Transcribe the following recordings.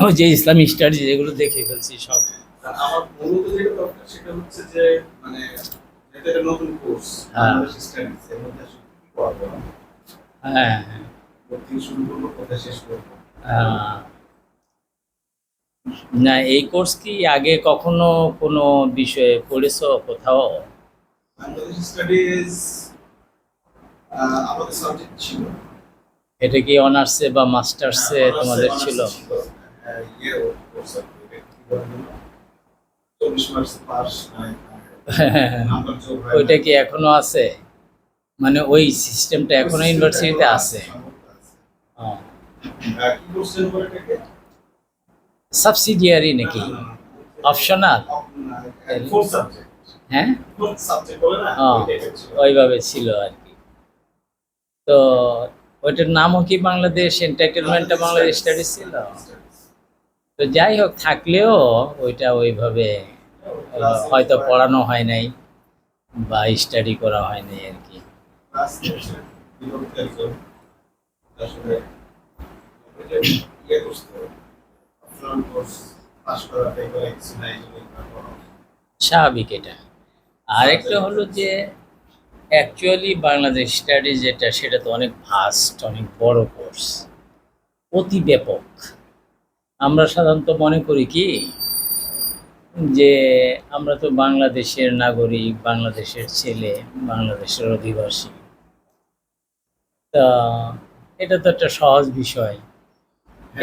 ওই যে Islamic studies এগুলো দেখে ফেলছি সব। আমার মূলত যেটা দরকার সেটা হচ্ছে যে মানে এটা একটা নতুন কোর্স হ্যাঁ বাংলাদেশ স্টাডিজ এর মধ্যে আসলে কি পড়াবো হ্যাঁ কোথা শুরু করবো কোথায় শেষ করবো। আহ, না এই কোর্স কি আগে কখনো কোনো বিষয়ে পড়েছো কোথাও? বাংলাদেশ স্টাডিজ আমাদের সাবজেক্ট ছিল। এটা কি অনার্সে বা মাস্টার্সে তোমাদের ছিল? ছিল ইয়ে কোর্স আর কি, এটা কি বলে যেন? 40 মার্কস পাস নাম্বার যোগ হয় ওইটা কি এখনো আছে? মানে ওই সিস্টেমটা এখনো ইউনিভার্সিটিতে আছে? কি কোর্সের উপর এটাকে সাবসিডিয়ারি নাকি অপশনাল? ফোর সাবজেক্ট, হ্যাঁ ফোর সাবজেক্ট বলে না ও, ওইটা ছিল। ওইভাবে ছিল আর কি। তো ওইটার নামও কি বাংলাদেশ এন্টারটেনমেন্ট বাংলাদেশ স্টাডিজ ছিল? তো যাই হোক থাকলেও ওইটা ওইভাবে হয়তো পড়ানো হয় নাই বা স্টাডি করা হয় নাই আর কি। ক্লাস হচ্ছে বিরক্ত একজন আসলে ওইটা ইয়ে করতে হবে অপশনাল কোর্স পাস করা পেপার কিছু নাই যদি পড়া স্বাভাবিক এটা। আরেকটা হলো যে অ্যাকচুয়ালি বাংলাদেশ স্টাডি যেটা সেটা তো অনেক ভাস্ট, অনেক বড় কোর্স, অতি ব্যাপক। আমরা সাধারণত মনে করি কি যে আমরা তো বাংলাদেশের নাগরিক, বাংলাদেশের ছেলে, বাংলাদেশের অধিবাসী, তা এটা তো একটা সহজ বিষয়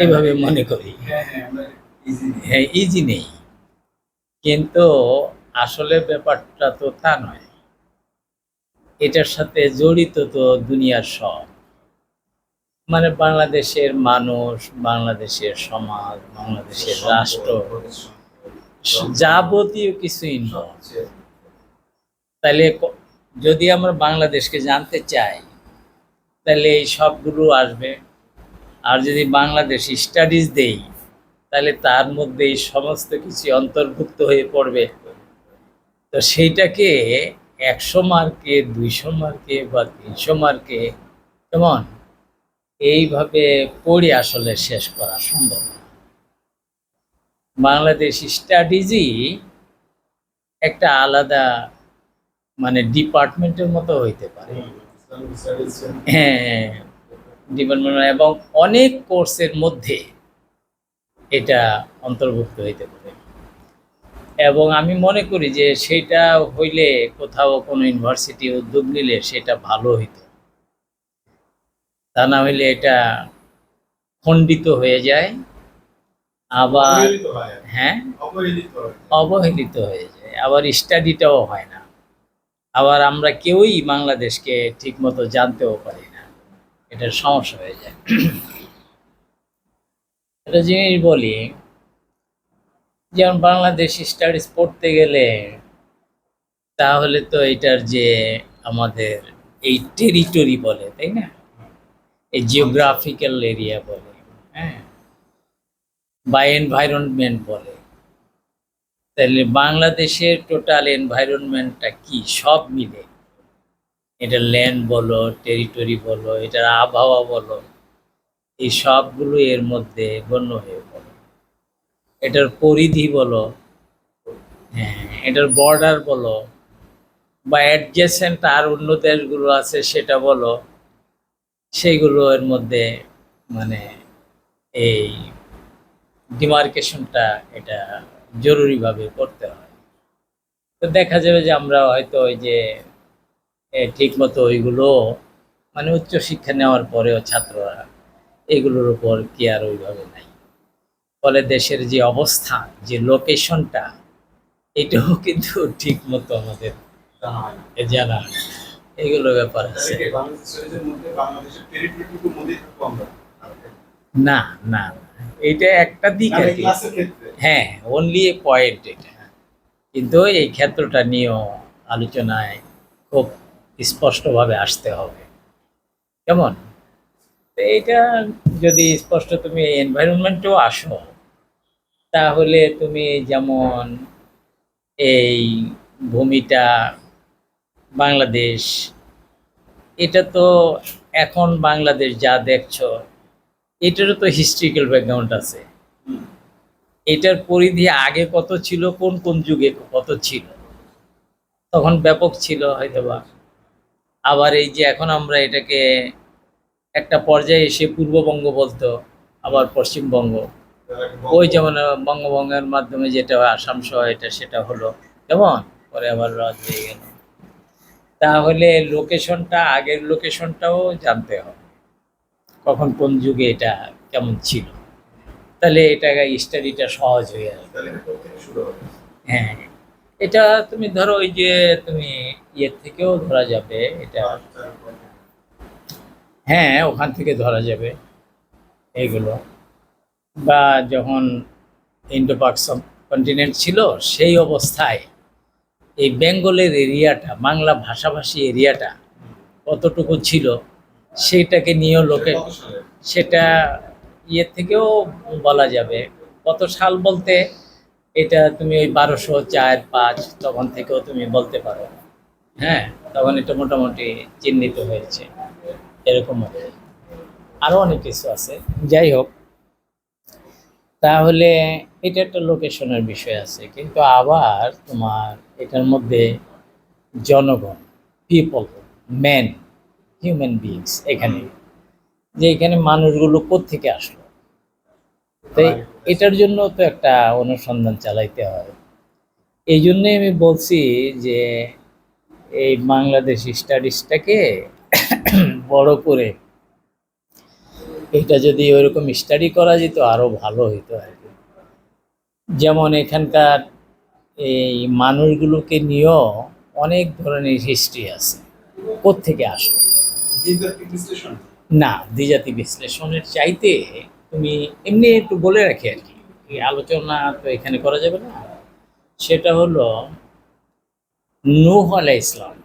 এইভাবে মনে করি। হ্যাঁ হ্যাঁ আমরা ইজি হ্যাঁ ইজি নেই, কিন্তু আসলে ব্যাপারটা তো তা নয়। এটার সাথে জড়িত তো দুনিয়ার সব, মানে বাংলাদেশের মানুষ, বাংলাদেশের সমাজ, বাংলাদেশের রাষ্ট্র, যাবতীয় কিছু ইনভলভ। তাহলে যদি আমরা বাংলাদেশকে জানতে চাই তাহলে এই সবগুলো আসবে। আর যদি বাংলাদেশ স্টাডিজ দেই তাহলে তার মধ্যে এই সমস্ত কিছু অন্তর্ভুক্ত হয়ে পড়বে। তো সেইটাকে 100 মার্কে, 200 মার্কে বা 300 মার্কে কেমন এইভাবে পড়ে আসলে শেষ করা সম্ভব না। বাংলাদেশ স্টাডিজই একটা আলাদা মানে ডিপার্টমেন্টের মতো হইতে পারে। হ্যাঁ ডিপার্টমেন্ট এবং অনেক কোর্সের মধ্যে এটা অন্তর্ভুক্ত হইতে পারে। এবং আমি মনে করি যে সেটা হইলে কোথাও কোনো ইউনিভার্সিটি উদ্যোগ নিলে সেটা ভালো হইতো, তা না হইলে এটা খণ্ডিত হয়ে যায়, আবার হ্যাঁ অবহেলিত হয়ে যায়, আবার স্টাডিটাও হয় না, আবার আমরা কেউই বাংলাদেশকে ঠিক মতো জানতেও পারি না, এটার সমস্যা হয়ে যায়। একটা জিনিস বলি, যেমন বাংলাদেশ স্টাডিজ পড়তে গেলে তাহলে তো এটার যে আমাদের এই টেরিটরি বলে তাই না, এই জিওগ্রাফিক্যাল এরিয়া বলে, হ্যাঁ, বা এনভায়রনমেন্ট বলে, তাহলে বাংলাদেশের টোটাল এনভায়রনমেন্টটা কি সব মিলে, এটা ল্যান্ড বলো, টেরিটরি বলো, এটার আবহাওয়া বলো, এই সবগুলো এর মধ্যে গণ্য হয়ে পড়ে। এটার পরিধি বলো, হ্যাঁ, এটার বর্ডার বলো, বা অ্যাডজেসেন্ট আর অন্য দেশগুলো আছে সেটা বলো, সেইগুলো এর মধ্যে মানে এই ডিমার্কেশনটা এটা জরুরিভাবে করতে হয়। তো দেখা যাবে যে আমরা হয়তো ওই যে ঠিক মতো ওইগুলো মানে উচ্চশিক্ষা নেওয়ার পরেও ছাত্ররা এগুলোর উপর কেয়ার ওইভাবে নাই। ফলে দেশের যে অবস্থা, যে লোকেশনটা, এটাও কিন্তু ঠিক মতো আমাদের জানা হয় না। এগুলো ব্যাপার আছে। না না এটা একটা দিক আর কি, হ্যাঁ অনলি এ পয়েন্ট এটা, কিন্তু এই ক্ষেত্রটা নিয়েও আলোচনায় খুব স্পষ্টভাবে আসতে হবে। কেমন তো এইটা যদি স্পষ্ট তুমি এনভায়রনমেন্টেও আসো, তাহলে তুমি যেমন এই ভূমিটা বাংলাদেশ, এটা তো এখন বাংলাদেশ যা দেখছো এটারও তো হিস্ট্রিক্যাল ব্যাকগ্রাউন্ড আছে। এটার পরিধি আগে কত ছিল, কোন কোন যুগে কত ছিল, তখন ব্যাপক ছিল হয়তোবা। আবার এই যে এখন আমরা এটাকে একটা পর্যায়ে এসে পূর্ববঙ্গ বলতো, আবার পশ্চিমবঙ্গ, ওই যেমন বঙ্গভঙ্গের মাধ্যমে যেটা আসাম সহ এটা সেটা হলো, কেমন পরে আবার রাজ হয়ে গেল। তাহলে লোকেশনটা, আগের লোকেশনটাও জানতে হবে, কখন কোন যুগে এটা কেমন ছিল, তাহলে এটা স্টাডিটা সহজ হয়ে যাবে। তাহলে কোথা থেকে শুরু হবে? হ্যাঁ, এটা তুমি ধরো ওই যে তুমি ইয়ের থেকেও ধরা যাবে এটা। হ্যাঁ, ওখান থেকে ধরা যাবে এইগুলো। বা যখন ইন্ডো পাক কন্টিনেন্ট ছিল সেই অবস্থায় এই বেঙ্গলের এরিয়াটা, বাংলা ভাষাভাষী এরিয়াটা কতটুকু ছিল সেইটাকে নিয়েও লোকে, কত সালে? সেটা ইয়ে থেকেও বলা যাবে। কত সাল বলতে এটা তুমি ওই 1204-5 তখন থেকেও তুমি বলতে পারো। হ্যাঁ, তখন এটা মোটামুটি চিহ্নিত হয়েছে, এরকম আরও অনেক কিছু আছে। যাই হোক, তাহলে এটা একটা লোকেশনের বিষয় আছে, কিন্তু আবার তোমার এটার মধ্যে জনগণ, পিপল, ম্যান, হিউম্যান বিংস, এখানে যে এখানে মানুষগুলো কোত্থেকে আসলো, তাই এটার জন্য তো একটা অনুসন্ধান চালাইতে হয়। এই জন্যই আমি বলছি যে এই বাংলাদেশ স্টাডিজটাকে বড় করে এটা যদি ওইরকম স্টাডি করা যেত আরো ভালো হইতো আর কি। যেমন এখানকার এই মানুষগুলোকে নিয়েও অনেক ধরনের হিস্ট্রি আছে, কোত্থেকে আসলো। দ্বিজাতি বিশ্লেষণ? না, দ্বিজাতি বিশ্লেষণের চাইতে তুমি এমনি একটু বলে রাখি আর কি, এই আলোচনা তো এখানে করা যাবে না। সেটা হলো নূহ আলাইহিস সালাম।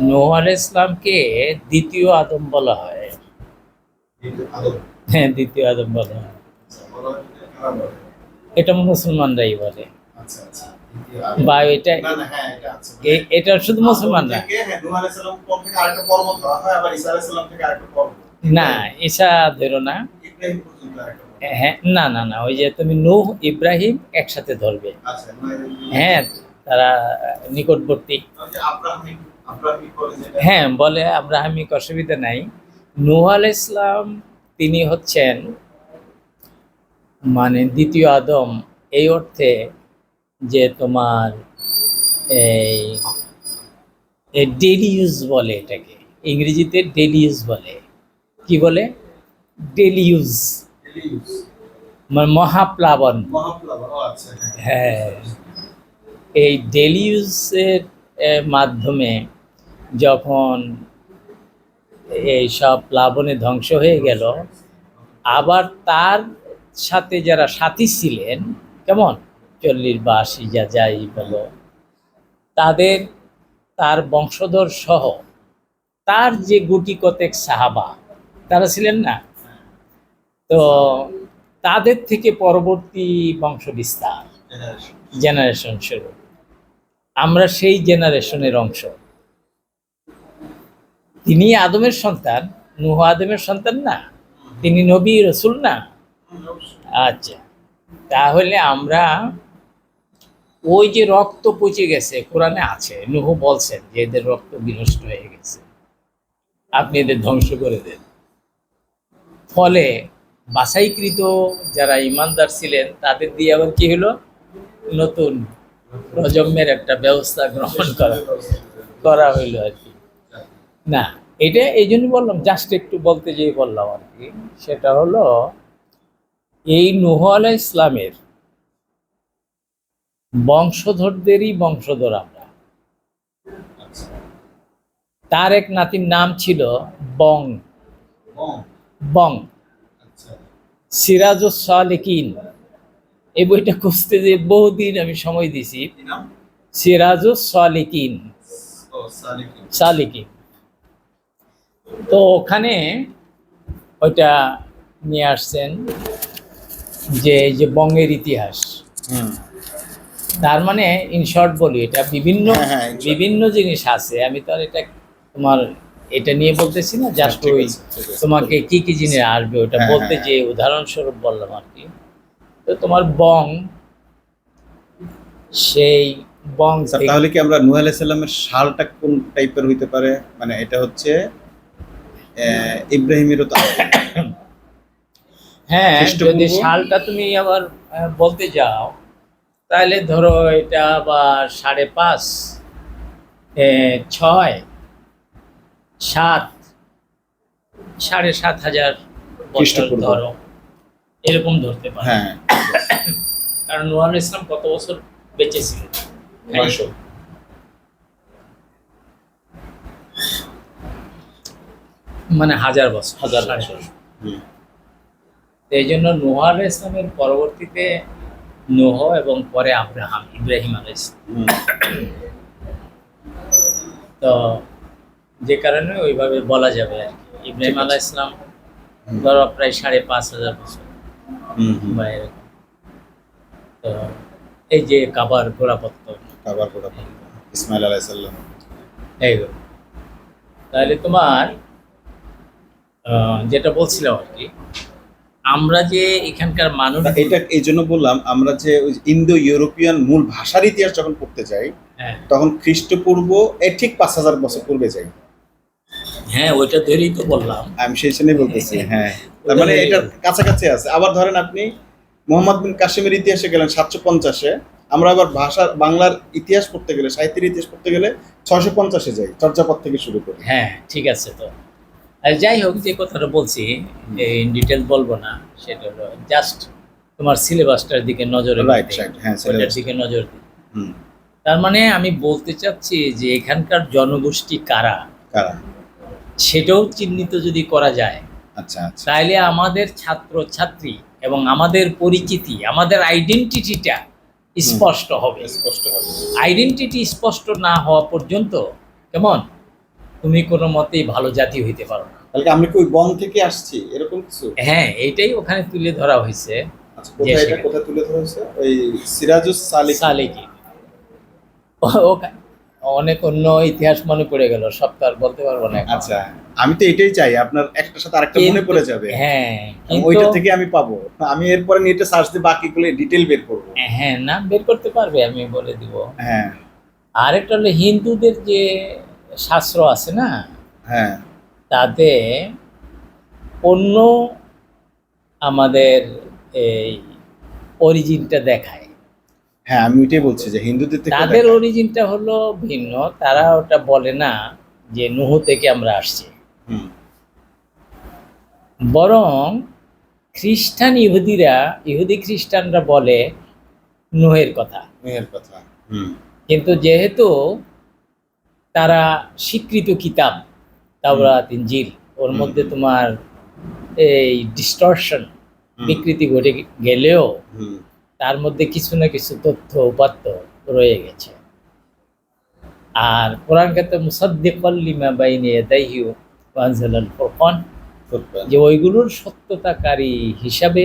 নূহ আলাইহিস সালামকে দ্বিতীয় আদম বলা হয়। হ্যাঁ, দ্বিতীয় আদম বলা হয়। এটা মুসলমানরাই বলে, আচ্ছা আচ্ছা। বা এটা না না, হ্যাঁ এটা আছে। এটা শুধু মুসলমানরা হ্যাঁ, নূহ আলাইহিস সালাম পর থেকে আরেকটা পর্বত ধরা হয়, আবার ঈসা আলাইহিস সালাম থেকে আরেকটা পর্বত। না, ঈসা ধরো না। ইব্রাহিম পর্যন্ত আরেকটা পর্বত। হ্যাঁ, না না না, ওই যে তুমি নূহ ইব্রাহিম একসাথে ধরবে। আচ্ছা, হ্যাঁ, তারা নিকটবর্তী। ওই যে আব্রাহামিক বলে যেটা। হ্যাঁ, বলে আব্রাহামিক, অসুবিধা নাই। নূহ আলাইহিস সালাম তিনি হচ্ছেন মানে দ্বিতীয় আদম, এই অর্থে যে তোমার এই ডেলি ইউজ বলে এটাকে, ইংরেজিতে ডেলি ইউজ বলে। কি বলে? ডেলি ইউজ, ইলিউস, মানে মহাপ্লাবন। মহাপ্লাবন। ও আচ্ছা, হ্যাঁ, এই ডেলি ইউজের মাধ্যমে যখন এই সব প্লাবনে ধ্বংস হয়ে গেল, আবার তার সাথে যারা সাথী ছিলেন, কেমন 40 বা 80 যা যাই বলো, তাদের, তার বংশধর সহ তার যে গুটি কতেক সাহাবা তারা ছিলেন না, তো তাদের থেকে পরবর্তী বংশ বিস্তার, জেনারেশন শুরু। আমরা সেই জেনারেশনের অংশ। তিনি আদমের সন্তান, নূহ আদমের সন্তান না, তিনি নবী রসুল না। আচ্ছা, তাহলে আমরা ওই যে রক্ত পচে গেছে, কোরআনে আছে, নূহ বলছেন যে এদের রক্ত বিনষ্ট হয়ে গেছে, আপনি এদের ধ্বংস করে দেন। ফলে বাছাইকৃত যারা ইমানদার ছিলেন তাদের দিয়ে আবার কি হলো, নতুন প্রজন্মের একটা ব্যবস্থা গ্রহণ করা হইলো আর কি। না, এটা এই জন্য বললাম, জাস্ট একটু বলতে যেয়ে বললাম আর কি। সেটা হলো এই নূহ আলাইহিস সালামের বংশধরদেরই বংশধর আমরা। তার এক নাতির নাম ছিল বং, বং, সিরাজুস সালিকিন। এই বইটা খুঁজতে যে বহুদিন আমি সময় দিছি। সিরাজুস সালিকিন, সালিকিন। তো ওখানে ওইটা নিয়ে আসছেন যে এই যে বঙ্গের ইতিহাস। তার মানে ইন শর্ট বলি, এটা বিভিন্ন বিভিন্ন জিনিস আছে। আমি তো আর এটা তোমার এটা নিয়ে বলতেছি না, জাস্ট ওই তোমাকে কি কি জিনিস আসবে ওটা বলতে যে উদাহরণস্বরূপ বললাম আর কি। তো তোমার বং, সেই বং স্যার থেকে তাহলে কি আমরা নূহ আলাইহিস সালামের সালটা কোন টাইপের হইতে পারে? মানে এটা হচ্ছে ইব্রাহিমেরও তো আছে। হ্যাঁ, খ্রিস্টপূর্ব? যদি সালটা তুমি আবার বলতে যাও, তাহলে ধরো এটা আবার 5.5, 6, 7, 7,500 বছর খ্রিস্টপূর্ব। ধরো, এরকম ধরতে পারো। হ্যাঁ, কারণ নূহ আলাইহিস ইসলাম কত বছর বেঁচে ছিল? 900। মানে 1000 বছর, 1000 সাড়ে বছর। হুম, তো এই জন্য নূহ আলাইহিস ইসলামের পরবর্তীতে নূহ এবং পরে ইব্রাহিম আলাইহিস সালাম। হুম। তো যে কারণে ওইভাবে বলা যাবে আর কি। ইব্রাহিম ঠিক আছে। আলাইহিস সালাম হুম, ধরো প্রায় 5,500 বছর হুম, হুম। বা এরকম। তো এই যে কাবার গোড়াপত্তন, আবার কোথা ইসমাইল আলাইহিস সালাম। এইগুলো, তাহলে তোমার যেটা বলছিলাম আর কি, আমরা যে এখানকার মানুষ, এটা এই জন্য বললাম, আমরা যে ওই ইন্দো ইউরোপিয়ান মূল ভাষার ইতিহাস যখন পড়তে যাই, হ্যাঁ তখন খ্রিস্টপূর্ব ঠিক 5000 বছর পূর্বে যাই। হ্যাঁ, ওইটা ধরেই তো বললাম। আমি সেই জন্যই বলতেছি। হ্যাঁ, তার মানে এটা কাছাকাছি আছে। আবার ধরেন আপনি মোহাম্মদ বিন কাসিমের ইতিহাসে গেলেন 750-এ, আমরা আবার বাংলার ইতিহাস পড়তে গেলে, সাহিত্যের ইতিহাস পড়তে গেলে 650-এ যাই, চর্যাপদ থেকে শুরু করি। হ্যাঁ ঠিক আছে। তো আর যাই হোক, যে কথাটা বলছি ইন ডিটেল বলবো না, সেটা হলো জাস্ট তোমার সিলেবাসটার দিকে নজর রাইট, রাইট। হ্যাঁ, ওইটার syllabus। দিকে নজর দিই। হুম। তার মানে আমি বলতে চাচ্ছি যে এখানকার জনগোষ্ঠী কারা, কারা? সেটাও চিহ্নিত যদি করা যায়, আচ্ছা, আচ্ছা। তাইলে আমাদের ছাত্র ছাত্রী এবং আমাদের পরিচিতি, আমাদের আইডেন্টিটিটা স্পষ্ট হবে। স্পষ্ট হবে। আইডেন্টিটি স্পষ্ট না হওয়া পর্যন্ত কেমন তুমি কোনো মতেই ভালো জাতি হইতে পারো না। তাহলে কি আমরা কি ওই বন থেকে আসছি এরকম কিছু? হ্যাঁ, এইটাই ওখানে তুলে ধরা হয়েছে। আচ্ছা, কোথায় এটা কোথায় তুলে ধরা হয়েছে? ওই সিরাজুস সালিক। সালেকি অনেক অন্য ইতিহাস মনে পড়ে গেল, সব তো আর বলতে পারবো না এখন। আচ্ছা, আমি তো এটাই চাই, আপনার একটার সাথে আরেকটা মনে পড়ে যাবে। হ্যাঁ ওইটা কিন্তু থেকে আমি পাবো, আমি এরপরে নেটে সার্চ দিয়ে বাকিগুলো ডিটেল বের করবো। হ্যাঁ, না বের করতে পারবে, আমি বলে দিব। হ্যাঁ, আরেকটা হলো হিন্দুদের যে শাস্ত্র আছে না, হ্যাঁ, তাতে অন্য আমাদের এই অরিজিনটা দেখায়। হ্যাঁ, আমি ওইটাই বলছি যে হিন্দুদের থেকে তাদের অরিজিনটা হলো ভিন্ন, তারা ওটা বলে না যে নুহ থেকে আমরা আসছি, হুম, বরং ইহুদি খ্রিস্টানরা বলে নুহের কথা। মেয়ের কথা। হুম, কিন্তু যেহেতু তারা স্বীকৃত কিতাব তাওরাত ইনজিল, ওর হুম, মধ্যে হুম। তোমার এই ডিস্টরশন, হুম, বিকৃতি ঘটে গেলেও হুম, তার মধ্যে কিছু না কিছু তথ্য উপাত্ত রয়ে গেছে। আর কোরআন ক্ষেত্রে মুসাদ্দিকাল লিমা বাইনা ইয়াদাইহি ওয়া আনজালাল ফুরকান, ফুরকান। যে ওইগুলোর সত্যতাকারী হিসাবে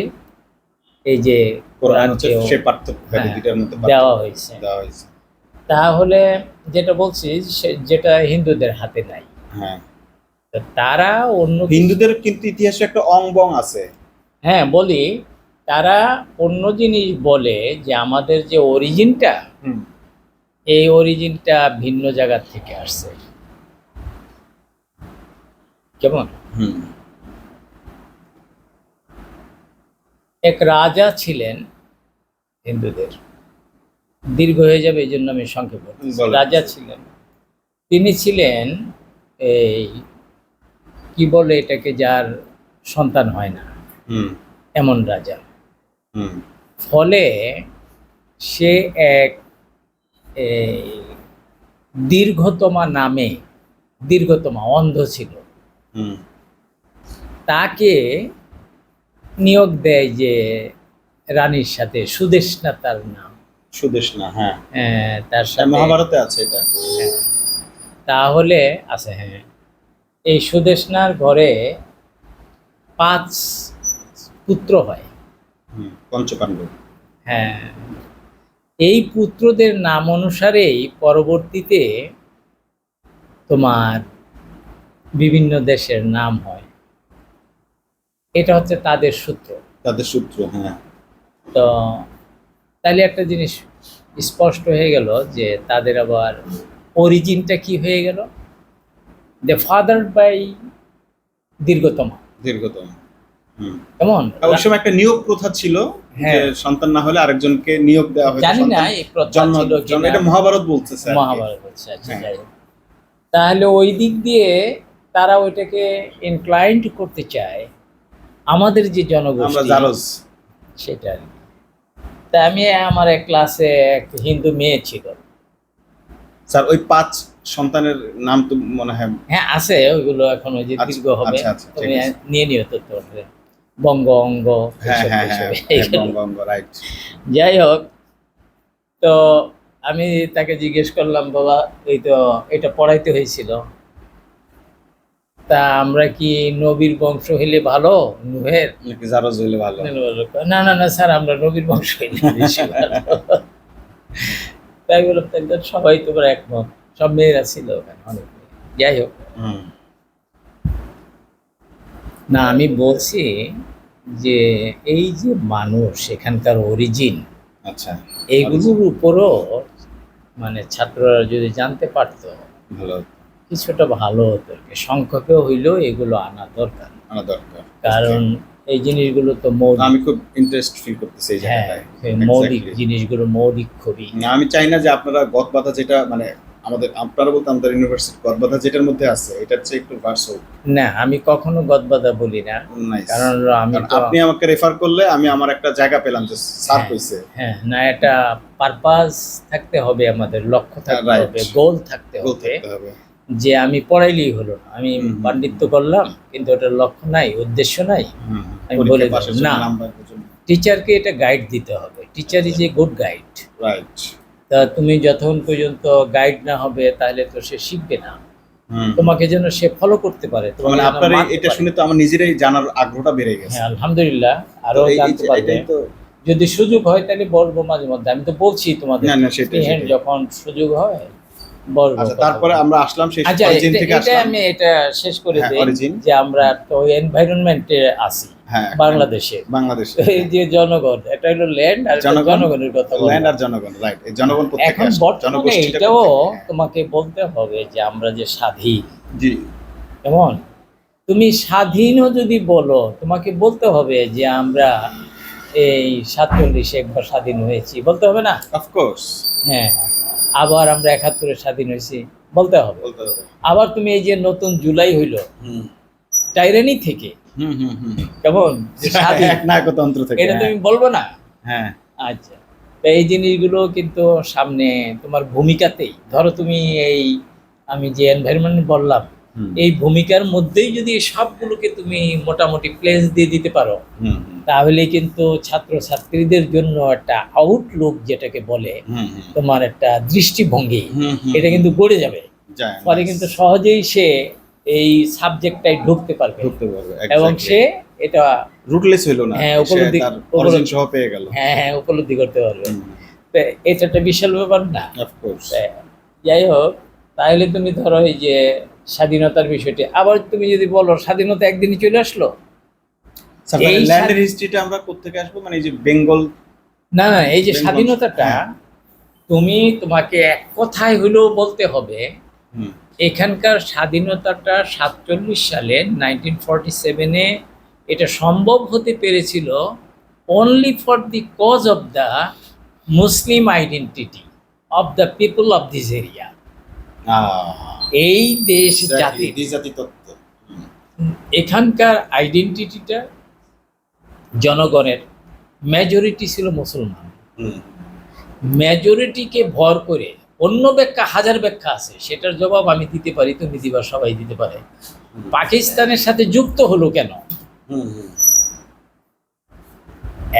এই যে কোরআন হচ্ছে কোরআনকেও সেই পার্থক্য, হ্যাঁ, দুইটার মধ্যে দেওয়া হয়েছে। দেওয়া হয়েছে। তাহলে যেটা বলছি যেটা হিন্দুদের হাতে নাই, হ্যাঁ, তো তারা অন্য হিন্দুদের কিন্তু ইতিহাসে একটা অং-বং আছে। হ্যাঁ বলি, তারা অন্য জিনিস বলে যে আমাদের যে অরিজিনটা, হুম, এই অরিজিনটা ভিন্ন জায়গা থেকে আসছে। কেমন? হুম, এক রাজা ছিলেন হিন্দুদের, দীর্ঘ হয়ে যাবে এই জন্য আমি সংক্ষেপ বলছি। বলেন। রাজা ছিলেন, তিনি ছিলেন এই কি বলে এটাকে, যার সন্তান হয় না, হুম, এমন রাজা। হুম, ফলে সে এক এই দীর্ঘতমা অন্ধ ছিল, হুম, তাকে নিয়োগ দেয় যে রানীর সাথে, সুদেষ্ণা তার নাম, সুদেষ্ণা। হ্যাঁ, তার সাথে মহাভারতে আছে এটা। হ্যাঁ, তাহলে আছে। হ্যাঁ, এই সুদেষ্ণার ঘরে 5 পুত্র হয়। হুম, পঞ্চপাণ্ডব। হ্যাঁ, এই পুত্রদের নাম অনুসারেই পরবর্তীতে তোমার বিভিন্ন দেশের নাম হয়। এটা হচ্ছে তাদের সূত্র। তাদের সূত্র। হ্যাঁ, তো তাহলে একটা জিনিস স্পষ্ট হয়ে গেল যে তাদের আবার অরিজিনটা কি হয়ে গেল, দে ফাদার বাই দীর্ঘতম। দীর্ঘতম। হুম। কেমন আর ওই সময় একটা নিয়োগ প্রথা ছিল যে হ্যাঁ। সন্তান না হলে আরেকজনকে নিয়োগ দেওয়া হয় জানি না এই প্রথা ছিল কিনা। এটা মহাভারত বলছে স্যার। মহাভারত বলছে, আচ্ছা হ্যাঁ। যাই হোক। তাহলে ওই দিক দিয়ে তারা ওইটাকে ইনক্লাইন্ড করতে চায় আমাদের যে আমরা জনগোষ্ঠী জারজ। সেটা আর কি। তা আমি আমার এক ক্লাসে এক হিন্দু মেয়ে ছিল, স্যার ওই 5 সন্তানের নাম তো মনে হয়। হ্যাঁ আছে, ওইগুলো এখন ওই যে আচ্ছা, দীর্ঘ হবে, আচ্ছা, আচ্ছা, ঠিক তুমি আছে। নিয়ে নিও তো তোর বঙ্গ অঙ্গ হ্যাঁ এইসব হ্যাঁ এইসব, হ্যাঁ এইগুলো। বঙ্গ রাইট। যাই হোক, তো আমি তাকে জিজ্ঞেস করলাম, বাবা এই তো এটা পড়াইতে হয়েছিল, তা আমরা কি নবীর বংশ হইলে ভালো নুহের? নাকি জারজ হইলে ভালো? না না না স্যার, আমরা নবীর বংশ হইলে বেশি ভালো। তাই বললাম তাই তো সবাই তোমার একমত, সব মেয়েরা ছিল ওখানে অনেক মেয়ে। যাই হোক, হুম। না আমি বলছি যে এই যে মানুষ এখানকার অরিজিন, আচ্ছা, এইগুলোর উপরও মানে ছাত্ররা যদি জানতে পারতো ভালো কিছুটা ভালো হতো আর কি। সংক্ষেপে হইলেও এগুলো আনা দরকার, আনা দরকার। কারণ এই জিনিসগুলো তো মৌলিক। আমি খুব ইন্টারেস্ট ফিল করতেছি এই হ্যাঁ, জায়গাটায়। এই মৌলিক Exactly. জিনিসগুলো মৌলিক খুবই। আমি চাই না যে আপনারা গদবাধা যেটা মানে আপনারা বলতে আমাদের ইউনিভার্সিটি গদবাধা যেটার মধ্যে আছে এটার চেয়ে একটু ভার্স হোক। না আমি কখনো গদবাদা বলি না, Nice. কারণ আমি কারণ তো আপনি আমাকে রেফার করলে আমি আমার একটা জায়গা পেলাম যে স্যার হ্যাঁ। কইছে। হ্যাঁ না, এটা পারপাস থাকতে হবে, আমাদের লক্ষ্য থাকতে Right. হবে, গোল থাকতে গোল হবে, থাকতে হবে। যে আমি পড়াইলেই হলো না, আমি হুম। পাণ্ডিত্য করলাম কিন্তু ওটার লক্ষ্য নাই, উদ্দেশ্য নাই, হুম। আমি পরীক্ষা বলে পাশের দেব, জন্য না। নাম্বার জন্য। টিচারকে এটা গাইড দিতে হবে, teacher is a good guide. Right. তা তুমি যতক্ষণ পর্যন্ত গাইড না হবে তাহলে তো সে শিখবে না, হুম। তোমাকে যেন সে ফলো করতে পারে, তোমাকে মানে যেন আপনার মানতে এটা পারে। শুনে তো আমার নিজেরই জানার আগ্রহটা বেড়ে গেছে। হ্যাঁ আলহামদুলিল্লাহ, আরো তো জানতে পারবে। এটাই তো যদি সুযোগ হয় তাহলে বলবো মাঝে মধ্যে, আমি তো বলছি তোমাদের না, না, সেটাই, স্নেহের সেটাই। যখন সুযোগ হয় বলবো। আচ্ছা, কথা তারপরে বলবো। আমরা আসলাম সেই আচ্ছা অরিজিন থেকে এটা আসলাম। আমি এটা শেষ করে হ্যাঁ, দিই origin। যে আমরা তো এনভায়রনমেন্টে আছি হ্যাঁ, বাংলাদেশে। বাংলাদেশে এই যে জনগণ, এটা হলো ল্যান্ড আর এটা জনগণ, জনগণের কথা বলবো। ল্যান্ড আর জনগণ, রাইট। এই জনগণ প্রত্যেকে এখন আসে। বর্তমানে জনগোষ্ঠীটা এটাও প্রত্যেকে, হ্যাঁ। তোমাকে বলতে হবে যে আমরা যে স্বাধীন, জি। কেমন তুমি স্বাধীনও যদি বলো তোমাকে বলতে হবে যে আমরা এই 47 একবার স্বাধীন হয়েছি, বলতে হবে না? অফ কোর্স হ্যাঁ, আবার আমরা 71 স্বাধীন হয়েছি বলতে হবে। বলতে হবে। আবার তুমি এই যে নতুন জুলাই হইল হুম টাইরানি থেকে, হুম হুম হুম। কেমন যে স্বাধীন, এক নায়কতন্ত্র থেকে, এটা হ্যাঁ। তুমি বলবো না? হ্যাঁ। আচ্ছা, তো এই জিনিসগুলো কিন্তু সামনে তোমার ভূমিকাতেই, ধরো তুমি এই আমি যে এনভায়রনমেন্ট বললাম হুম, এই ভূমিকার মধ্যেই যদি সবগুলোকে তুমি মোটামুটি প্লেস দিয়ে দিতে পারো হুম, হুম, তাহলে কিন্তু ছাত্রছাত্রীদের জন্য একটা আউটলুক যেটাকে বলে হুম, হুম, তোমার একটা দৃষ্টিভঙ্গি, হুম, হুম, এটা কিন্তু গড়ে যাবে। যায়, ফলে কিন্তু সহজেই সে এই সাবজেক্টটাই ঢুকতে পারবে ঢুকতে পারবে, এবং exactly। সে এটা রুটলেস হইলো না, হ্যাঁ, সে উপলব্ধি- তার উপলব্ধি- অরিজিন সহ পেয়ে গেল। হ্যাঁ উপলব্ধি করতে পারবে। তো এটা একটা বিশাল ব্যাপার না? Of course. যাই হোক, তাহলে তুমি ধরো এই যে স্বাধীনতার বিষয়টি, আবার তুমি যদি বলো স্বাধীনতা একদিনই চলে আসলো, এই ল্যান্ডের হিস্ট্রিটা আমরা কোত্থেকে আসবো, মানে এই যে বেঙ্গল। না না, এই যে বেঙ্গল, স্বাধীনতাটা হ্যাঁ। তোমাকে এক কথায় হলেও বলতে হবে, হুম, এখানকার স্বাধীনতাটা 47 সালে 1947-এ এটা সম্ভব হতে পেরেছিল only for the cause of the Muslim identity of the people of this area. এই দেশ জাতি দ্বিজাতি তত্ত্ব। এখানকার আইডেন্টিটিটা জনগণের মেজরিটি ছিল মুসলমান, হুম, মেজরিটিকে ভর করে অন্য ব্যাখ্যা, হাজার ব্যাখ্যা আছে, সেটার জবাব আমি দিতে পারি, তুমি দিবা, সবাই দিতে পারে। পাকিস্তানের সাথে যুক্ত হলো কেন? হুম, হুম,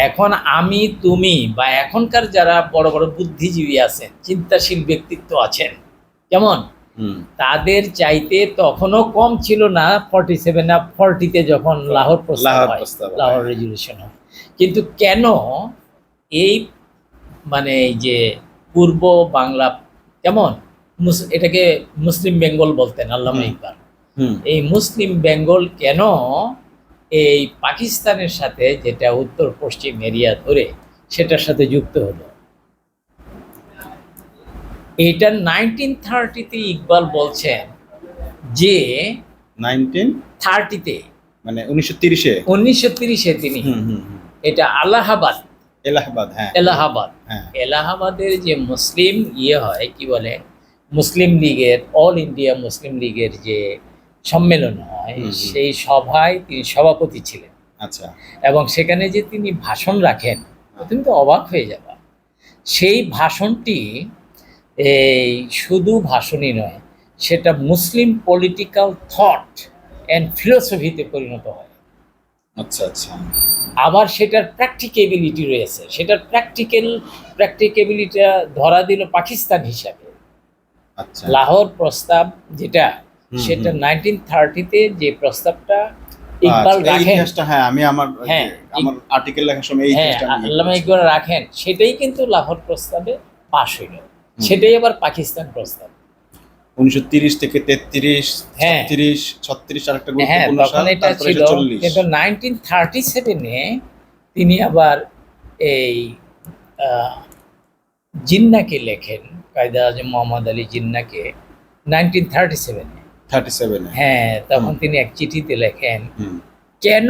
এখন আমি তুমি বা এখনকার যারা বড় বড় বুদ্ধিজীবী আছেন, চিন্তাশীল ব্যক্তিত্ব আছেন, কেমন হুম, তাদের চাইতে তখনও কম ছিল না 47 না 40-তে যখন লাহোর প্রস্তাব লাহোর হয়, প্রস্তাব হয়। লাহোর রেজলিউশন হয়। কিন্তু কেন এই মানে এই যে পূর্ব বাংলা, কেমন এটাকে মুসলিম বেঙ্গল বলতেন আল্লামা হুম। ইকবাল, হুম, এই মুসলিম বেঙ্গল কেন এই পাকিস্তানের সাথে, যেটা উত্তর পশ্চিম এরিয়া ধরে সেটার সাথে যুক্ত হলো। এটা 1930-তে ইকবাল বলছেন যে 30-তে মানে 1930-এ 1930-এ তিনি এটা এলাহাবাদ এলাহাবাদ, হ্যাঁ এলাহাবাদ হ্যাঁ এলাহাবাদের যে মুসলিম হয় কি বলে মুসলিম লীগের অল ইন্ডিয়া মুসলিম লীগের যে সম্মেলন হয় সেই সভায় তিনি সভাপতি ছিলেন। আচ্ছা, এবং সেখানে যে তিনি ভাষণ রাখেন তুমি তো অবাক হয়ে যাবা। সেই ভাষণটি এই শুধু ভাষণই নয়, সেটা মুসলিম পলিটিক্যাল থট অ্যান্ড ফিলোসফিতে পরিণত হয়। আচ্ছা আচ্ছা, আবার সেটার প্র্যাকটিকেবিলিটি রয়েছে, সেটার প্র্যাকটিকেবিলিটিটা ধরা দিল পাকিস্তান হিসাবে। আচ্ছা, লাহোর প্রস্তাব যেটা, সেটা 1930-তে যে প্রস্তাবটা ইকবাল আচ্ছা, এই রাখেন, ইতিহাসটা, হ্যাঁ আমি আমার হ্যাঁ, আমার আর্টিকেল লেখার সময় এই হ্যাঁ ইতিহাসটা আমি আল্লামা পড়েছি। ইকবাল রাখেন, সেটাই কিন্তু লাহোর প্রস্তাবে পাশ হইল। সেটাই আবার পাকিস্তান প্রস্তাব। 1930 থেকে 33, হ্যাঁ। 36, 36 আরেকটা হ্যাঁ, গুরুত্বপূর্ণ তখন সাল, এটা তারপরে ছিল। 40। কিন্তু 1937-এ তিনি আবার এই জিন্নাকে লেখেন, কায়দা আজম মোহাম্মদ আলী জিন্নাকে 1937-এ। 37-এ, হ্যাঁ, তখন তিনি এক চিঠিতে লেখেন হুম, কেন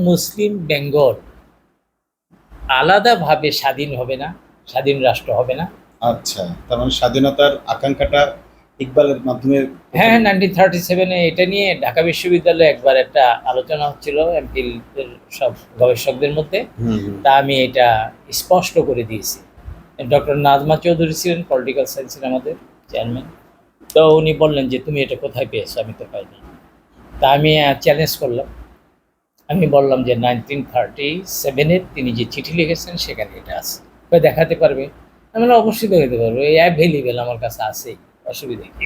মুসলিম বেঙ্গল আলাদাভাবে স্বাধীন হবে না, স্বাধীন রাষ্ট্র হবে না। আচ্ছা, তার মানে স্বাধীনতার আকাঙ্ক্ষাটা ইকবালের মাধ্যমে। হ্যাঁ, 1937-এ এটা নিয়ে ঢাকা বিশ্ববিদ্যালয়ে একবার একটা আলোচনা হচ্ছিল এমপিল সব গবেষকদের মধ্যে। তা আমি এটা স্পষ্ট করে দিয়েছি। ডক্টর নাজমা চৌধুরী ছিলেন পলিটিক্যাল সায়েন্সের আমাদের চেয়ারম্যান। তো উনি বললেন যে তুমি এটা কোথায় পেয়েছো, আমি তো পাইনি। তা আমি চ্যালেঞ্জ করলাম, আমি বললাম যে 1937-এ তিনি যে চিঠি লিখেছেন সেখানে এটা আছে, দেখাতে পারবে? আমি বললাম, অবশ্যই দেখাতে পারবো, এই অ্যাভেলেবেল আমার কাছে আছেই, অসুবিধা কি।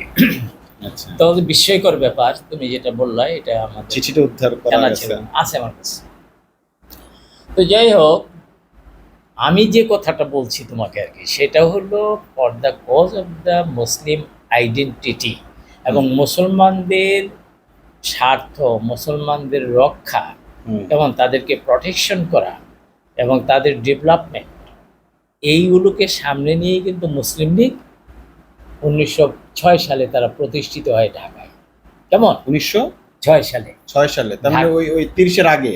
আচ্ছা, তো বিস্ময়কর ব্যাপার, তুমি যেটা বললা এটা আমার চিঠিটা উদ্ধার করা জানা গেছে। ছিল না, আছে আমার কাছে। তো যাই হোক, আমি যে কথাটা বলছি তোমাকে আর কি, সেটা হলো for the cause of the Muslim identity এবং মুসলমানদের স্বার্থ, মুসলমানদের রক্ষা এবং তাদেরকে প্রটেকশন করা এবং তাদের ডেভেলপমেন্ট, এইগুলোকে সামনে নিয়েই কিন্তু মুসলিম লীগ 1906 সালে তারা প্রতিষ্ঠিত হয় ঢাকায়। কেমন? 1906 সালে, সালে, তার মানে ওই 30-এর আগে।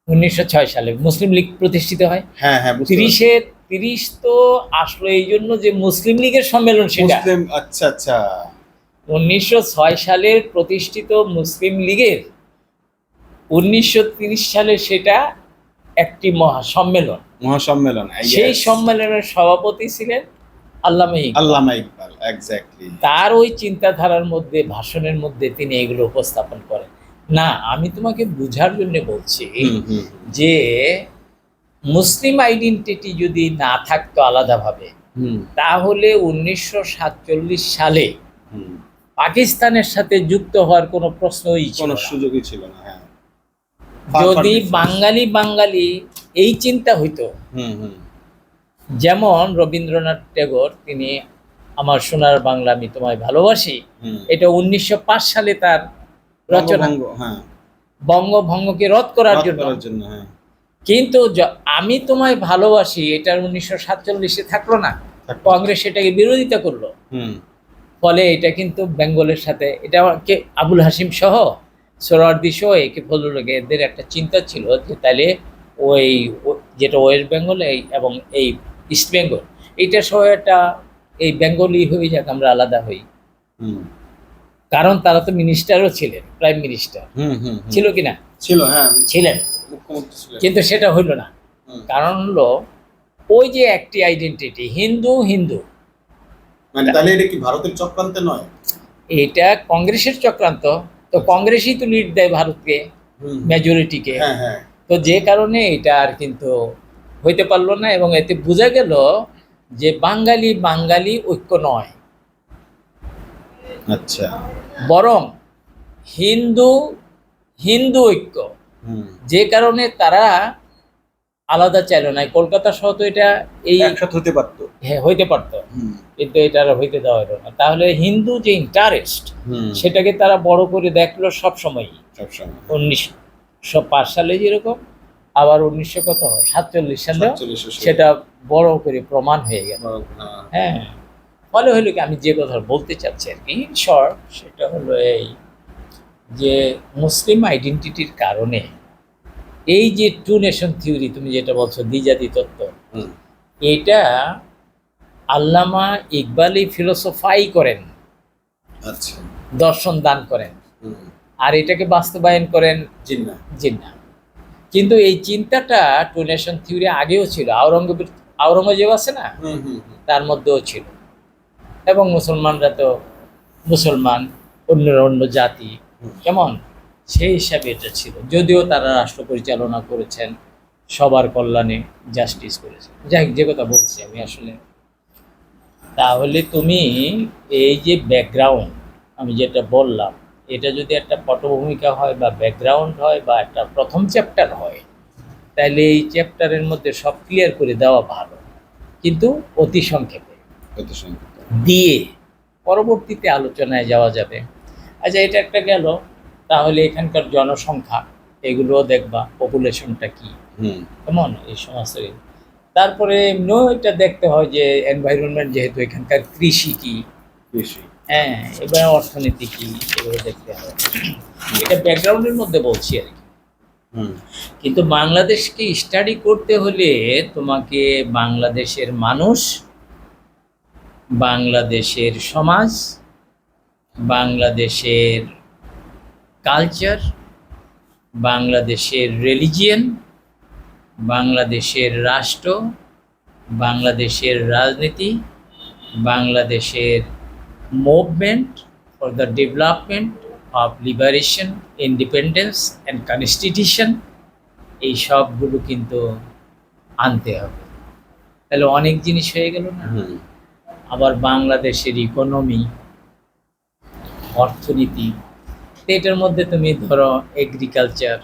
1906 সালে মুসলিম লীগ প্রতিষ্ঠিত হয়। হ্যাঁ হ্যাঁ, বুঝতে পারছি। 30 তো আসলো এই জন্য যে মুসলিম লীগের সম্মেলন সেটা। মুসলিম, আচ্ছা আচ্ছা। 1906 সালের প্রতিষ্ঠিত মুসলিম লীগের 1930 সালে সেটা একটি মহাসম্মেলন। মহাসম্মেলন, সেই সম্মেলনের সভাপতি ছিলেন আল্লামা ইকবাল। আল্লামা ইকবাল, এক্স্যাক্টলি। তার ওই চিন্তাধারার মধ্যে, ভাষণের মধ্যে তিনি এগুলো উপস্থাপন করেন। না, আমি তোমাকে বোঝার জন্য বলছি যে মুসলিম আইডেন্টিটি যদি না থাকতো আলাদাভাবে, তাহলে 1947 সালে পাকিস্তানের সাথে যুক্ত হওয়ার কোনো প্রশ্নই ছিল কোনো না। সুযোগই ছিল না। হ্যাঁ, যদি বাঙালি এই চিন্তা হইতো, যেমন রবীন্দ্রনাথ ট্যাগর, তিনি আমার সোনার বাংলা আমি তোমায় ভালোবাসি, এটা 1905 সালে তার রচনা, বঙ্গভঙ্গকে রদ করার জন্য। কিন্তু আমি তোমায় ভালোবাসি এটা 1947-এ থাকলো না, কংগ্রেস এটাকে বিরোধিতা করলো। ফলে এটা কিন্তু বেঙ্গলের সাথে, এটা কে আবুল হাসিম সহ সোহরাওয়ার্দী সহ একে ফজলুল এদের একটা চিন্তা ছিল যে তাহলে ওই যেটা ওয়েস্ট বেঙ্গল এবং এই ইস্ট বেঙ্গল, এইটা সহ একটা এই বেঙ্গলি হয়ে যাক, আমরা আলাদা হই। কারণ তারা তো মিনিস্টারও ছিলেন, প্রাইম মিনিস্টার ছিল কিনা? ছিল, হ্যাঁ ছিলেন, মুখ্যমন্ত্রী ছিলেন। কিন্তু সেটা হইল না। কারণ হলো ওই যে একটি আইডেন্টিটি, হিন্দু, মানে তাহলে এটা কি ভারতের চক্রান্ত নয়? এটা কংগ্রেসের চক্রান্ত। তো কংগ্রেসই তো লিড দেয় ভারতকে, মেজরিটিকে। তো যে কারণে এটা আর কিন্তু হইতে পারলো না, এবং এতে বোঝা গেল যে বাঙালি ঐক্য নয়, আচ্ছা, বরং হিন্দু ঐক্য। যে কারণে তারা আলাদা চাইল না। কলকাতা সহ তো এটা এই একসাথে হতে পারতো, হ্যাঁ হইতে পারতো, কিন্তু এটা আর হইতে দেওয়া হলো না। তাহলে হিন্দু যে ইন্টারেস্ট, সেটাকে তারা বড় করে দেখলো সবসময়। 1905 সালে যেরকম আবার 1900 কত 47 সালেও 47 সেটা বড় করে প্রমাণ হয়ে গেল। হ্যাঁ। হ্যাঁ, ফলে হলো কি, আমি যে কথা বলতে চাচ্ছি আর কি, ইন শর্ট, সেটা হলো এই যে মুসলিম আইডেন্টিটির কারণে এই যে টু নেশন থিওরি তুমি যেটা বলছো, দ্বিজাতি তত্ত্ব, হুম। এটা আল্লামা ইকবালই ফিলোসফাই করেন, আচ্ছা। দর্শন দান করেন, হুম। আর এটাকে বাস্তবায়ন করেন জিন্না। জিন্নাহ। কিন্তু এই চিন্তাটা টু নেশন থিওরি আগেও ছিল, আওরঙ্গজেব আছে না, হুম হুম হুম। তার মধ্যেও ছিল। এবং মুসলমানরা তো মুসলমান, অন্যরা অন্য জাতি, হুম। কেমন, সেই হিসাবে এটা ছিল। যদিও তারা রাষ্ট্র পরিচালনা করেছেন, সবার কল্যাণে জাস্টিস করেছেন। যাই হোক, যে কথা বলছি আমি আসলে, তাহলে তুমি এই যে ব্যাকগ্রাউন্ড আমি যেটা বললাম, এটা যদি একটা পটভূমিকা হয় বা ব্যাকগ্রাউন্ড হয় বা একটা প্রথম চ্যাপ্টার হয়, তাহলে এই চ্যাপ্টারের মধ্যে সব ক্লিয়ার করে দেওয়া ভালো, কিন্তু অতি সংক্ষেপে কত সংখ্যক? দিয়ে পরবর্তীতে আলোচনায় যাওয়া যাবে। আচ্ছা, এটা একটা গেল। তাহলে এখানকার জনসংখ্যা এগুলোও দেখবা, পপুলেশনটা কি, হুম। কেমন, এই সমস্ত। তারপরে এমনিও এটা দেখতে হয় যে এনভায়রনমেন্ট, যেহেতু এখানকার কৃষি কি, বেশি। হ্যাঁ, এবার অর্থনীতি কি, এগুলো দেখতে হয়। এটা ব্যাকগ্রাউন্ডের মধ্যে বলছি আর কি। হুম। কিন্তু বাংলাদেশকে স্টাডি করতে হলে তোমাকে বাংলাদেশের মানুষ, বাংলাদেশের সমাজ, বাংলাদেশের কালচার, বাংলাদেশের রিলিজিয়ন, বাংলাদেশের রাষ্ট্র, বাংলাদেশের রাজনীতি, বাংলাদেশের movement for the development of liberation, independence and constitution, এই সবগুলো কিন্তু আনতে হবে। তাহলে অনেক জিনিস হয়ে গেল না? হুম। আবার বাংলাদেশের ইকোনমি, অর্থনীতি, তো এটার মধ্যে তুমি ধরো এগ্রিকালচার,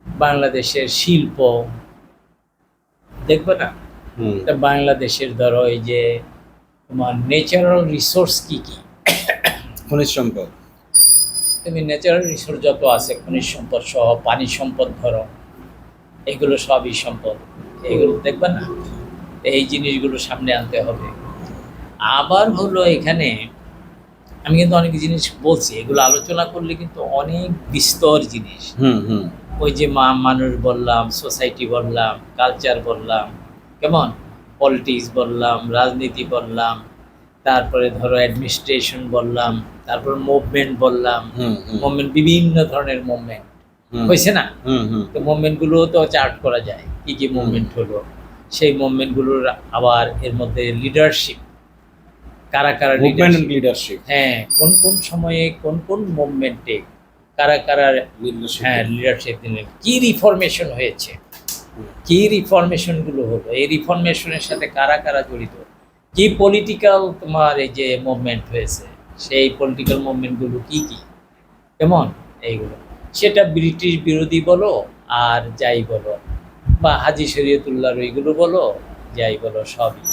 বাংলাদেশের শিল্প দেখবে না? হুম। তা বাংলাদেশের ধরো এই যে তোমার ন্যাচারাল রিসোর্স কি কি, খনিজ সম্পদ। তুমি ন্যাচারাল রিসোর্স যত আছে, খনিজ সম্পদ সহ পানি সম্পদ ধরো, এগুলো সবই সম্পদ, এগুলো দেখবে না? এই জিনিসগুলো সামনে আনতে হবে। আবার হলো এখানে আমি কিন্তু অনেক জিনিস বলছি, এগুলো আলোচনা করলে কিন্তু অনেক বিস্তর জিনিস, হুম হুম। ওই যে মানুষ বললাম, সোসাইটি বললাম, কালচার বললাম, কেমন, পলিটিক্স বললাম, রাজনীতি বললাম, তারপরে ধরো অ্যাডমিনিস্ট্রেশন বললাম, তারপর মুভমেন্ট বললাম, হুম হুম। মুভমেন্ট বিভিন্ন ধরনের মুভমেন্ট হুম। হয়েছে না? হুম হুম। তো মুভমেন্টগুলো তো চার্ট করা যায়, কি কি মুভমেন্ট হলো, সেই মুভমেন্টগুলোর আবার এর মধ্যে লিডারশিপ, কারা কারা মুভমেন্ট leadership, লিডারশিপ। হ্যাঁ, কোন কোন সময়ে কোন কোন মুভমেন্টে কারা কারা, হ্যাঁ, লিডারশিপ দিলেন, কি রিফরমেশন হয়েছে, কি রিফরমেশনগুলো হলো, এই রিফরমেশনের সাথে কারা কারা জড়িত, কি পলিটিক্যাল তোমার এই যে মুভমেন্ট হয়েছে, সেই পলিটিক্যাল মুভমেন্টগুলো কি কি, কেমন, এইগুলো, সেটা ব্রিটিশ বিরোধী বলো আর যাই বলো, বা হাজি শরীয়তুল্লাহর এইগুলো বলো, যাই বলো, সবই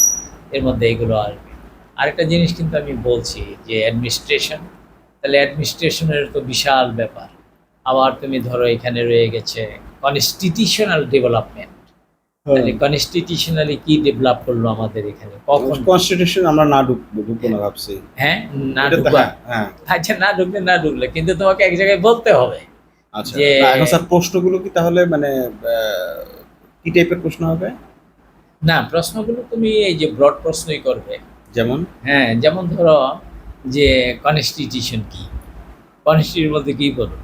এর মধ্যে এইগুলো আসবে। আরেকটা জিনিস কিন্তু আমি বলছি যে অ্যাডমিনিস্ট্রেশন, তাহলে অ্যাডমিনিস্ট্রেশনের তো বিশাল ব্যাপার। আবার তুমি ধরো এখানে রয়ে গেছে কনস্টিটিউশনাল ডেভেলপমেন্ট, তাহলে কনস্টিটিউশনালি কি ডেভেলপ করলো আমাদের এখানে, কখন, কনস্টিটিউশন আমরা না ঢুকবো না ভাবছি। হ্যাঁ, না এটা তো ঢুকবা, হ্যাঁ। আচ্ছা, না ঢুকলে কিন্তু তোমাকে এক জায়গায় বলতে হবে আচ্ছা, যে না, এখন স্যার প্রশ্নগুলো কি তাহলে মানে কি টাইপের প্রশ্ন হবে? না, প্রশ্নগুলো তুমি এই যে ব্রড প্রশ্নই করবে। যেমন? হ্যাঁ, যেমন ধরো যে কনস্টিটিউশন কি, কনস্টিটিউশন বলতে কী বলো,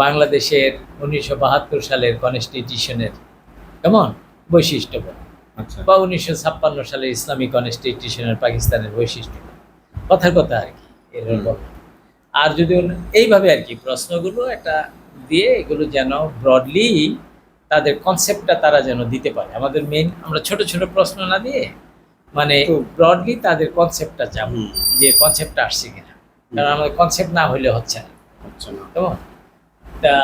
বাংলাদেশের 1972 সালের কনস্টিটিউশনের কেমন বৈশিষ্ট্য বলো, আচ্ছা। বা 1956 সালের ইসলামিক কনস্টিটিউশনের পাকিস্তানের বৈশিষ্ট্য বলো। কথার কথা আর কি, এর বলো। আর যদি এইভাবে আর কি প্রশ্নগুলো একটা দিয়ে, এগুলো যেন ব্রডলি তাদের কনসেপ্টটা তারা যেন দিতে পারে। আমাদের মেইন, আমরা ছোট ছোট প্রশ্ন না দিয়ে মানে তো ব্রডলি তাদের কনসেপ্টটা যাব, হুম। যে কনসেপ্টটা আসছে কিনা, কারণ আমাদের কনসেপ্ট না হলে হচ্ছে না, আচ্ছা না। কেমন। তা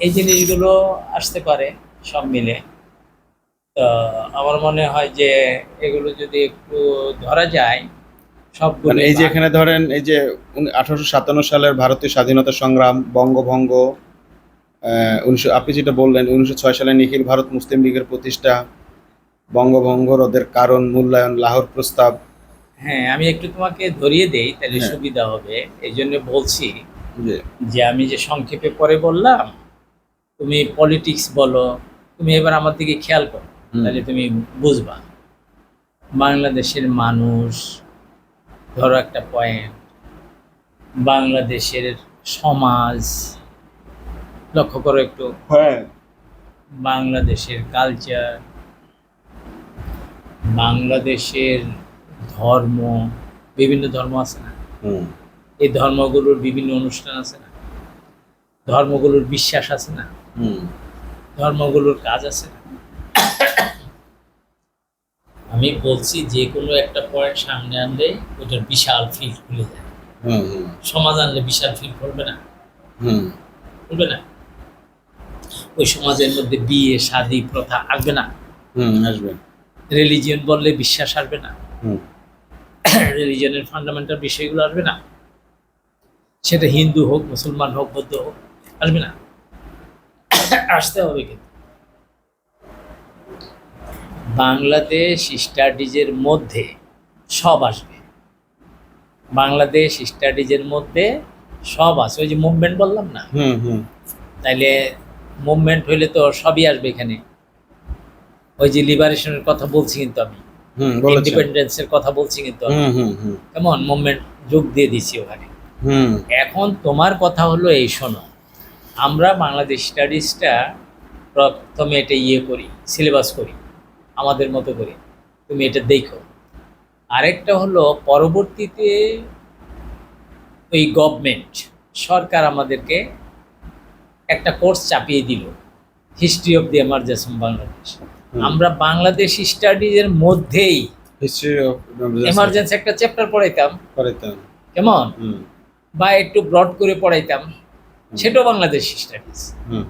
এই জিনিসগুলো আসতে পারে সব মিলে। তো আমার মনে হয় যে এগুলো যদি একটু ধরা যায় সবগুলো, মানে এই যে এখানে ধরেন এই যে 1857 সালের ভারতীয় স্বাধীনতা সংগ্রাম, বঙ্গভঙ্গ, আপনি যেটা বললেন 1906 সালে নিখিল ভারত মুসলিম লীগের প্রতিষ্ঠা, বঙ্গভঙ্গ রদের কারণ, মূল্যায়ন, লাহোর প্রস্তাব। হ্যাঁ, আমি একটু তোমাকে ধরিয়ে দেই, তাহলে হ্যাঁ। সুবিধা হবে। এই জন্য বলছি যে যে আমি যে সংক্ষেপে পরে বললাম, তুমি পলিটিক্স বলো, তুমি এবার আমার দিকে খেয়াল করো, হুম। তাহলে তুমি বুঝবা। বাংলাদেশের মানুষ, ধরো একটা পয়েন্ট, বাংলাদেশের সমাজ লক্ষ্য করো একটু, হ্যাঁ। বাংলাদেশের কালচার, বাংলাদেশের ধর্ম, বিভিন্ন ধর্ম আছে না, হুম। এই ধর্মগুলোর বিভিন্ন অনুষ্ঠান আছে না, ধর্মগুলোর বিশ্বাস আছে না, হুম। ধর্মগুলোর কাজ আছে না। আমি বলছি যে কোনো একটা পয়েন্ট সামনে আনলে ওটার বিশাল ফিল্ড খুলে যায়। হুম। হুম। সমাজ আনলে বিশাল ফিল্ড খুলবে না, হুম। খুলবে না। ওই সমাজের মধ্যে বিয়ে শাদী প্রথা আসবে না। হুম। আসবে। রিলিজিয়ন বললে বিশ্বাস আসবে না, হুম। রিলিজিয়নের ফান্ডামেন্টাল বিষয়গুলো আসবে না। সেটা হিন্দু হোক, মুসলমান হোক, বৌদ্ধ হোক, আসবে না। আসতে হবে। কিন্তু বাংলাদেশ স্টাডিজের মধ্যে সব আসবে। বাংলাদেশ স্টাডিজের মধ্যে সব আছে। ওই যে মুভমেন্ট বললাম না, হুম। হুম। তাইলে মুভমেন্ট হইলে তো সবই আসবে এখানে। ওই যে লিবারেশনের কথা বলছি কিন্তু আমি, হুম। বলেছেন। ইন্ডিপেন্ডেন্সের কথা বলছি কিন্তু আমি, হুম। হুম। হুম। কেমন মুভমেন্ট যোগ দিয়ে দিছি ওখানে। হুম। এখন তোমার কথা হলো এই, শোনো, আমরা বাংলাদেশ স্টাডিজটা প্রথমে এটা করি, সিলেবাস করি আমাদের মতো করে, তুমি এটা দেখো। আরেকটা হলো পরবর্তীতে ওই গভর্নমেন্ট সরকার আমাদেরকে একটা কোর্স চাপিয়ে দিল, history of the emergence of Bangladesh. আমরা বাংলাদেশ স্টাডিজের মধ্যেই হিস্ট্রি অফ এমার্জেন্সি একটা চ্যাপ্টার পড়াইতাম, করেছেন। কেমন, হুম। বা একটু ব্রড করে পড়াইতাম, সেটাও বাংলাদেশ স্টাডিজ। হুম।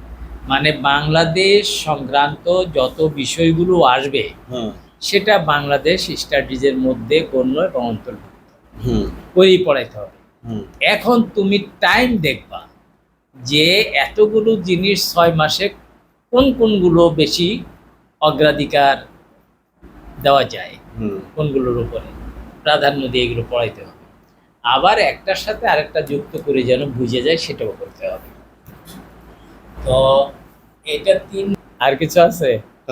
মানে বাংলাদেশ সংক্রান্ত যত বিষয়গুলো আসবে হুম। সেটা বাংলাদেশ স্টাডিজের মধ্যে গণ্য এবং অন্তর্ভুক্ত হুম। করেই পড়াইতে হবে। হুম। এখন তুমি টাইম দেখবা যে এতগুলো জিনিস 6 মাসে কোন কোনগুলো বেশি অগ্রাধিকার দেওয়া যায়, হুম। কোনগুলোর উপরে প্রাধান্য দিয়ে এগুলো পড়াইতে হবে। আবার একটার সাথে আরেকটা যুক্ত করে যেন বুঝে যায় সেটাও করতে হবে। তো এটা 3। আর কিছু আছে?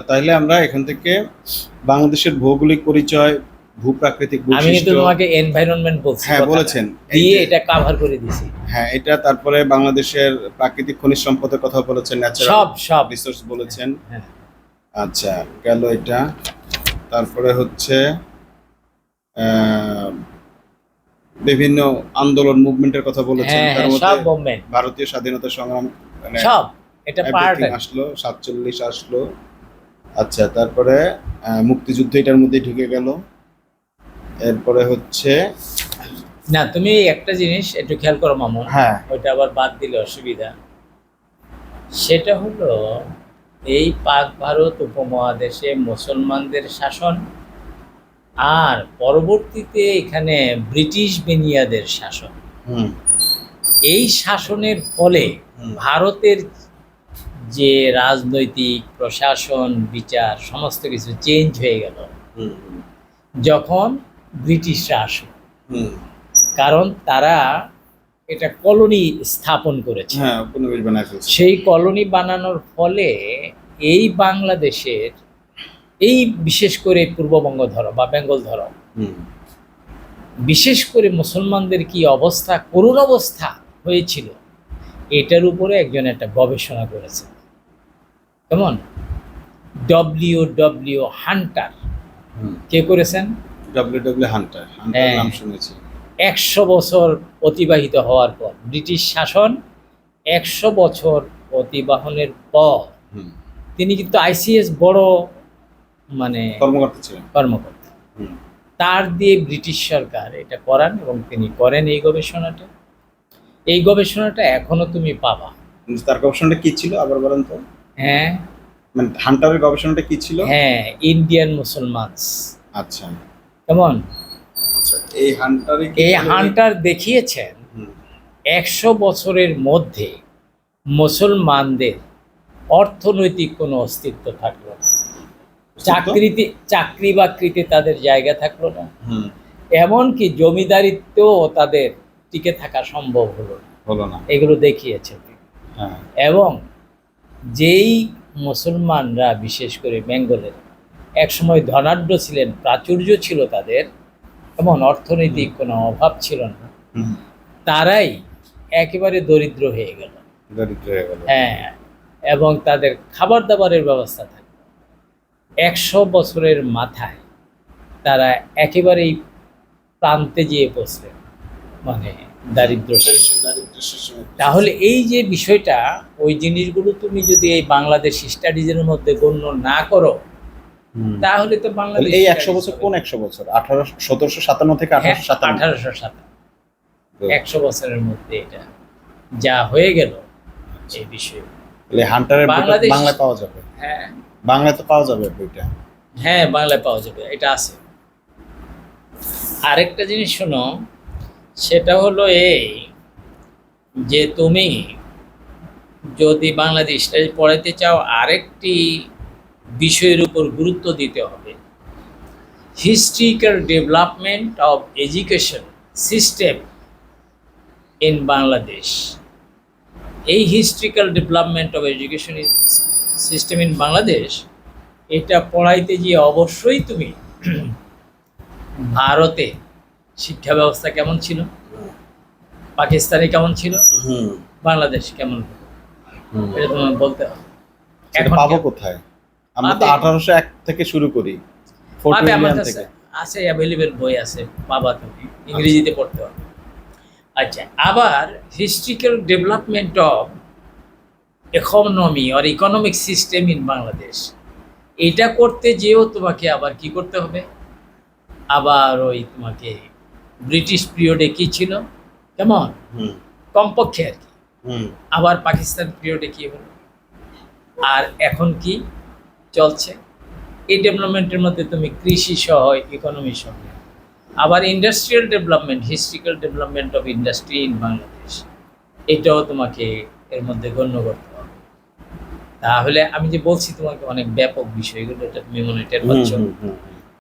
তাইলে আমরা এখান থেকে বাংলাদেশের ভৌগোলিক পরিচয়, ভূপ্রাকৃতিক আমি কিন্তু বৈশিষ্ট্য, তোমাকে এনভায়রনমেন্ট বলছি, হ্যাঁ কথাটা বলেছেন, দিয়ে এটা কভার করে দিছি। হ্যাঁ এটা, তারপরে বাংলাদেশের প্রাকৃতিক খনিজ সম্পদের কথা বলেছেন, ন্যাচারাল সব রিসোর্স বলেছেন। হ্যাঁ। আচ্ছা, গেল এটা। তারপরে হচ্ছে আহ, বিভিন্ন আন্দোলন মুভমেন্টের কথা বলেছেন, হ্যাঁ, তার হ্যাঁ, মধ্যে সব মুভমেন্ট, ভারতীয় স্বাধীনতা সংগ্রাম মানে সব এটা পার্ট। everything আসলো, 47 আসলো। আচ্ছা, তারপরে মুক্তিযুদ্ধ এটার মধ্যে ঢুকে গেল। এরপরে হচ্ছে না, তুমি একটা জিনিস একটু খেয়াল করো মামুন, হ্যাঁ ওইটা আবার বাদ দিলে অসুবিধা। সেটা হলো এই পাক ভারত উপমহাদেশে মুসলমানদের শাসন, আর পরবর্তীতে এখানে ব্রিটিশ বেনিয়াদের শাসন। হুম। এই শাসনের ফলে হুম। ভারতের যে রাজনৈতিক প্রশাসন বিচার সমস্ত কিছু চেঞ্জ হয়ে গেল হুম। হুম। যখন ব্রিটিশরা আসে। হুম। কারণ তারা এটা কলোনি স্থাপন করেছে। হ্যাঁ, উপনিবেশ বানায় ফেলছে। সেই কলোনি বানানোর ফলে এই বাংলাদেশের, এই বিশেষ করে পূর্ববঙ্গ ধরো বা বেঙ্গল ধরো, হুম। বিশেষ করে মুসলমানদের কি অবস্থা, করুণ অবস্থা হয়েছিল, এটার উপরে একজন একটা গবেষণা করেছেন। কেমন? W Hunter. হুম। কে করেছেন? ডব্লিউ হান্টার, হ্যাঁ। নাম শুনেছি। 100 বছর অতিবাহিত হওয়ার পর, ব্রিটিশ শাসন 100 বছর অতিবাহনের পর, হুম। তিনি কিন্তু আইসিএস বড় মানে কর্মকর্তা ছিলেন। কর্মকর্তা, হুম। তার দিয়ে ব্রিটিশ সরকার এটা করান এবং তিনি করেন এই গবেষণাটা। এই গবেষণাটা এখনো তুমি পাবা। কিন্তু তার গবেষণাটা কি ছিল আবার বলেন তো? হ্যাঁ, মানে হান্টারের গবেষণাটা কি ছিল? হ্যাঁ, ইন্ডিয়ান মুসলমানস। আচ্ছা। কেমন? আচ্ছা, এই হান্টারে কি এই হান্টার দেখিয়েছেন হুম। 100 বছরের মধ্যে মুসলমানদের অর্থনৈতিক কোনো অস্তিত্ব থাকলো না, চাকরি বাকরিতে তাদের জায়গা থাকলো না, হুম, এমনকি জমিদারিত্বও তাদের টিকে থাকা সম্ভব হলো না। হলো না। এগুলো দেখিয়েছে। হ্যাঁ, এবং যেই মুসলমানরা বিশেষ করে বেঙ্গলের একসময় ধনাঢ্য ছিলেন, প্রাচুর্য ছিল তাদের, এমন অর্থনৈতিক কোনো অভাব ছিল না, হুম, তারাই একেবারে দরিদ্র হয়ে গেল। দরিদ্র হয়ে গেল। হ্যাঁ, এবং তাদের খাবার দাবারের ব্যবস্থা থাকে 100 বছরের মাথায় তারা একেবারেই প্রান্তে যেয়ে পৌঁছলেন, মানে দারিদ্র শেষ। তাহলে এই যে বিষয়টা, ওই জিনিসগুলো তুমি যদি এই বাংলাদেশ স্টাডিজের মধ্যে গণ্য না করো, হুম। তাহলে তো বাংলাদেশ এই 100 বছর কোন 100 বছর? 1757 থেকে 1857। 1857, 100 বছরের মধ্যে এটা যা হয়ে গেল এই বিষয়ে। তাহলে হান্টারের বইটা বাংলাদেশ- বাংলায় পাওয়া যাবে? হ্যাঁ বাংলায় তো পাওয়া যাবে বইটা। হ্যাঁ, বাংলায় পাওয়া যাবে, এটা আছে। আরেকটা জিনিস শোনো, সেটা হলো এই যে তুমি যদি বাংলাদেশ স্টাডি পড়াইতে চাও, আরেকটি বিষয়ের উপর গুরুত্ব দিতে হবে, historical development of education system in Bangladesh. এই historical development of education system in Bangladesh, এটা পড়াইতে গিয়ে অবশ্যই তুমি ভারতে শিক্ষা ব্যবস্থা কেমন ছিল, পাকিস্তানে কেমন ছিল, হুম, বাংলাদেশ কেমন, হুম। এটা তোমার বলতে হবে। সেটা এখন পাবো কোথায়? আমরা তো পাবে। 1801 থেকে শুরু করি, ফোর্ট পাবে, আমার উইলিয়াম কাছে থেকে। আছে, অ্যাভেলেবেল বই আছে, পাবা তুমি, ইংরেজিতে পড়তে হবে। আচ্ছা, আবার historical development of economy or economic system in Bangladesh, এটা করতে যেও তোমাকে আবার কি করতে হবে, আবার ওই তোমাকে ব্রিটিশ পিরিয়ডে কি ছিল কেমন, হুম, কমপক্ষে আর কি, হুম, আবার পাকিস্তান পিরিয়ডে কি হলো, আর এখন কি চলছে, এই ডেভেলপমেন্টের মধ্যে তুমি কৃষি সহ ইকোনমি সহ, আবার industrial development, historical development of industry in Bangladesh, এটাও তোমাকে এর মধ্যে গণ্য করতে হবে। তাহলে আমি যে বলছি তোমাকে অনেক ব্যাপক বিষয়গুলো, এটা তুমি মনে টের পাচ্ছ। হুম, হুম, হুম।